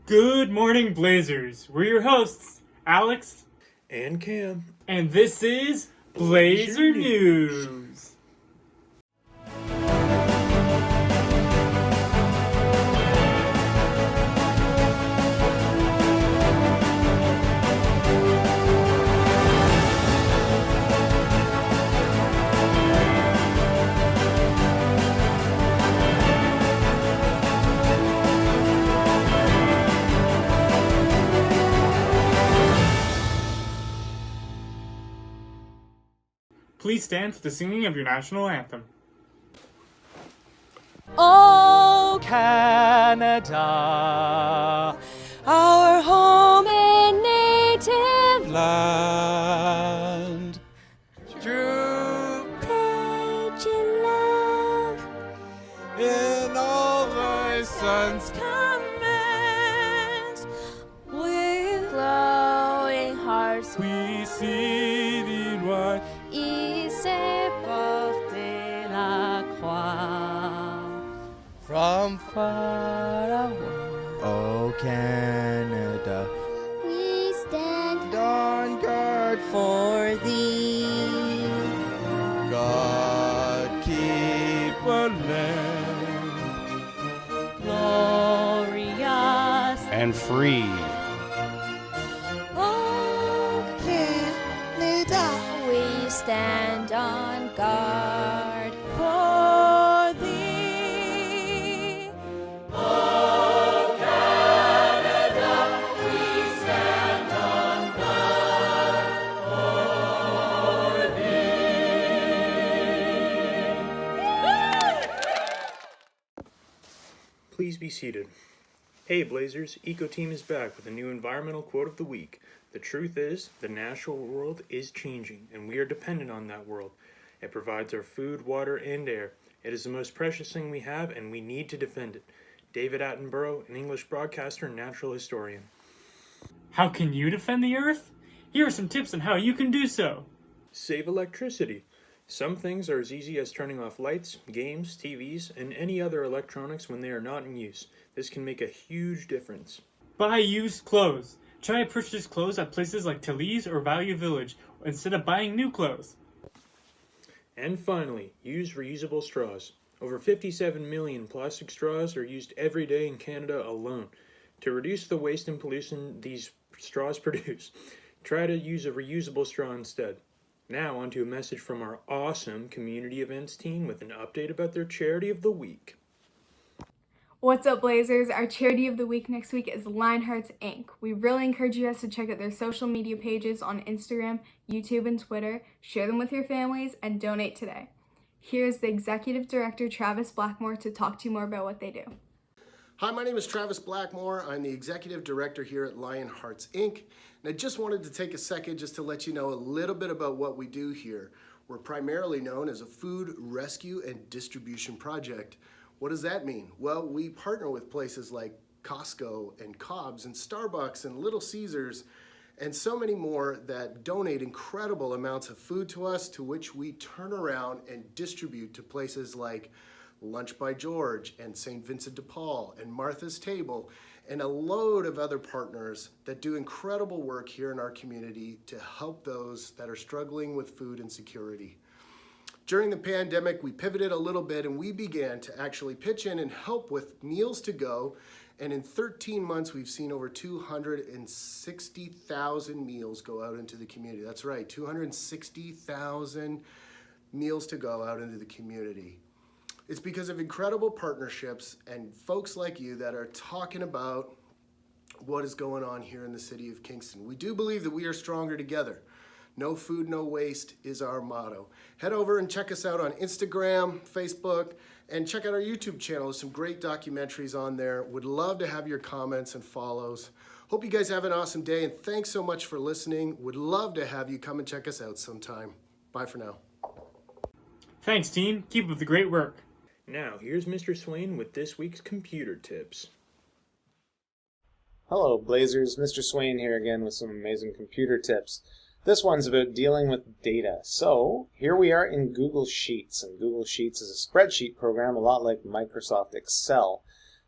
Good morning, Blazers. We're your hosts, Alex and Cam. and this is Blazer News. Please stand for the singing of your national anthem. Oh, Canada, our home and native land. True Pledge in love in all thy sons' commands, with glowing hearts we see thee wide. y se porte la croix. From far away, oh Canada, We stand on guard for thee. God keep a land glorious and free. Oh, Canada, we stand on guard For thee. Please be seated. Hey Blazers, Eco Team is back with a new environmental quote of the week. The truth is, the natural world is changing, and we are dependent on that world. It provides our food, water, and air. It is the most precious thing we have, and we need to defend it. David Attenborough, an English broadcaster and natural historian. How can you defend the Earth? Here are some tips on how you can do so. Save electricity. Some things are as easy as turning off lights, games, TVs, and any other electronics when they are not in use. This can make a huge difference. Buy used clothes. Try to purchase clothes at places like Talese or Value Village instead of buying new clothes. And finally, use reusable straws. Over 57 million plastic straws are used every day in Canada alone. To reduce the waste and pollution these straws produce, try to use a reusable straw instead. Now on to a message from our awesome community events team with an update about their charity of the week. What's up, Blazers? Our charity of the week next week is Lionhearts Inc. We really encourage you guys to check out their social media pages on Instagram, YouTube, and Twitter. Share them with your families and donate today. Here's the Executive Director, Travis Blackmore, to talk to you more about what they do. Hi, my name is Travis Blackmore. I'm the Executive Director here at Lionhearts Inc. And I just wanted to take a second just to let you know a little bit about what we do here. We're primarily known as a food rescue and distribution project. What does that mean? Well, we partner with places like Costco and Cobb's and Starbucks and Little Caesars and so many more that donate incredible amounts of food to us, to which we turn around and distribute to places like Lunch by George and St. Vincent de Paul and Martha's Table and a load of other partners that do incredible work here in our community to help those that are struggling with food insecurity. During the pandemic, we pivoted a little bit and we began to actually pitch in and help with meals to go. And in 13 months, we've seen over 260,000 meals go out into the community. That's right, 260,000 meals to go out into the community. It's because of incredible partnerships and folks like you that are talking about what is going on here in the city of Kingston. We do believe that we are stronger together. No food, no waste is our motto. Head over and check us out on Instagram, Facebook, and check out our YouTube channel. There's some great documentaries on there. Would love to have your comments and follows. Hope you guys have an awesome day, and thanks so much for listening. Would love to have you come and check us out sometime. Bye for now. Thanks, team. Keep up the great work. Now, here's Mr. Swain with this week's computer tips. Hello, Blazers. Mr. Swain here again with some amazing computer tips. This one's about dealing with data. So here we are in Google Sheets, and Google Sheets is a spreadsheet program a lot like Microsoft Excel.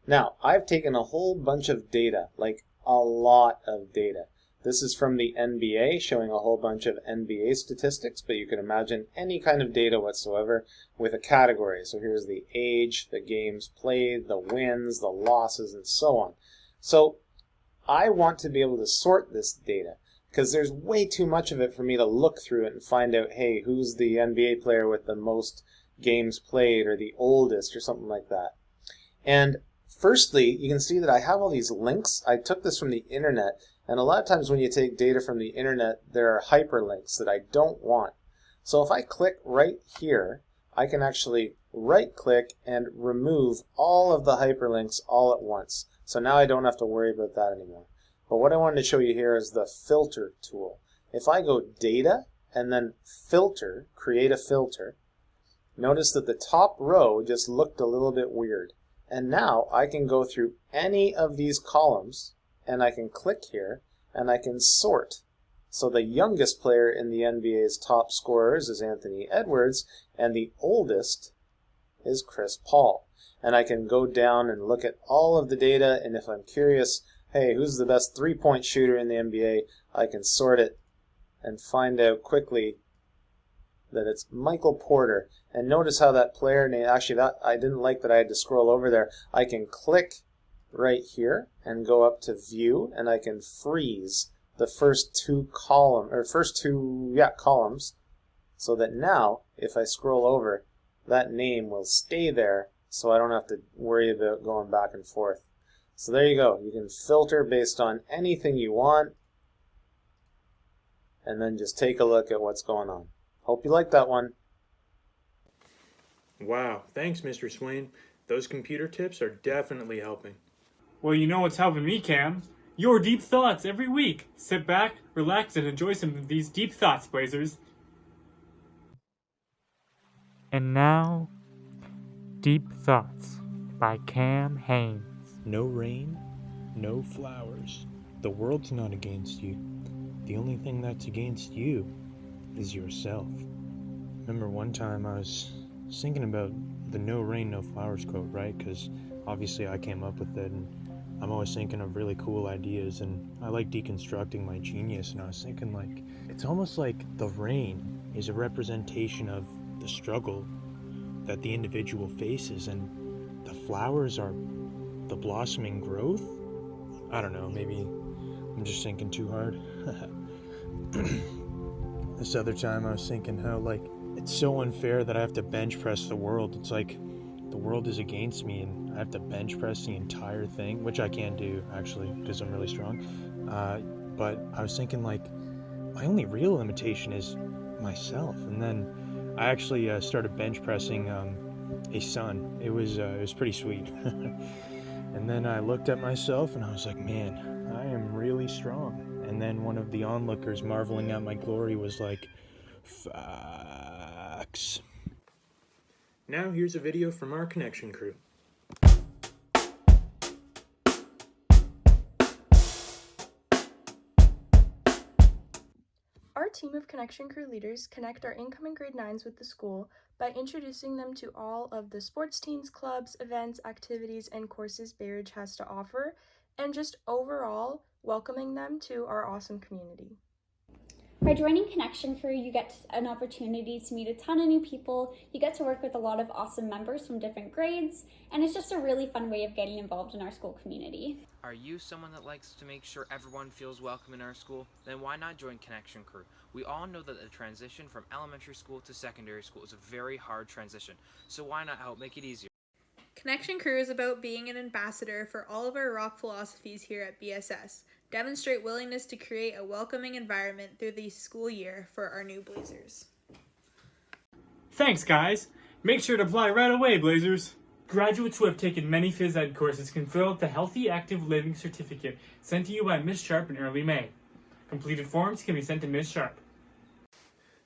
Now, I've taken a whole bunch of data, like a lot of data. This is from the NBA, showing a whole bunch of NBA statistics, but you can imagine any kind of data whatsoever with a category. So here's the age, the games played, the wins, the losses, and so on. So I want to be able to sort this data, because there's way too much of it for me to look through it and find out, hey, who's the NBA player with the most games played, or the oldest, or something like that. And firstly, you can see that I have all these links. I took this from the internet, and a lot of times when you take data from the internet, there are hyperlinks that I don't want. So if I click right here, I can actually right-click and remove all of the hyperlinks all at once. So now I don't have to worry about that anymore. But what I wanted to show you here is the filter tool. If I go data and then filter, create a filter, notice that the top row just looked a little bit weird. And now I can go through any of these columns, and I can click here and I can sort. So the youngest player in the NBA's top scorers is Anthony Edwards, and the oldest is Chris Paul. And I can go down and look at all of the data, and if I'm curious, hey, who's the best three-point shooter in the NBA, I can sort it and find out quickly that it's Michael Porter. And notice how that player name, actually that I didn't like that I had to scroll over there. I can click right here and go up to view, and I can freeze the first two columns, so that now if I scroll over, that name will stay there, so I don't have to worry about going back and forth. So there you go. You can filter based on anything you want, and then just take a look at what's going on. Hope you like that one. Wow, thanks, Mr. Swain. Those computer tips are definitely helping. Well, you know what's helping me, Cam? Your deep thoughts every week. Sit back, relax, and enjoy some of these deep thoughts, Blazers. And now, Deep Thoughts by Cam Haines. No rain, no flowers. The world's not against you. The only thing that's against you is yourself. Remember one time I was thinking about the no rain, no flowers quote, right? Because obviously I came up with it, and I'm always thinking of really cool ideas, and I like deconstructing my genius, and I was thinking, like, it's almost like the rain is a representation of the struggle that the individual faces, and the flowers are the blossoming growth? I don't know, maybe I'm just thinking too hard. This other time I was thinking how, like, it's so unfair that I have to bench press the world. It's like the world is against me and I have to bench press the entire thing, which I can do actually because I'm really strong. But I was thinking, like, my only real limitation is myself. And then I actually started bench pressing a sun. It was pretty sweet. And then I looked at myself and I was like, man, I am really strong. And then one of the onlookers marveling at my glory was like, facts. Now here's a video from our connection crew. Our team of Connection Crew leaders connect our incoming grade 9s with the school by introducing them to all of the sports teams, clubs, events, activities, and courses Bayridge has to offer, and just overall welcoming them to our awesome community. By joining Connection Crew, you get an opportunity to meet a ton of new people, you get to work with a lot of awesome members from different grades, and it's just a really fun way of getting involved in our school community. Are you someone that likes to make sure everyone feels welcome in our school? Then why not join Connection Crew? We all know that the transition from elementary school to secondary school is a very hard transition, so why not help make it easier? Connection Crew is about being an ambassador for all of our rock philosophies here at BSS. Demonstrate willingness to create a welcoming environment through the school year for our new Blazers. Thanks, guys. Make sure to apply right away, Blazers. Graduates who have taken many phys ed courses can fill out the Healthy Active Living Certificate sent to you by Ms. Sharp in early May. Completed forms can be sent to Ms. Sharp.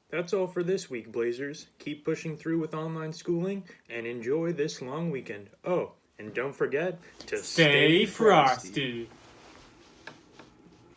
That's all for this week, Blazers. Keep pushing through with online schooling and enjoy this long weekend. Oh, and don't forget to Stay frosty.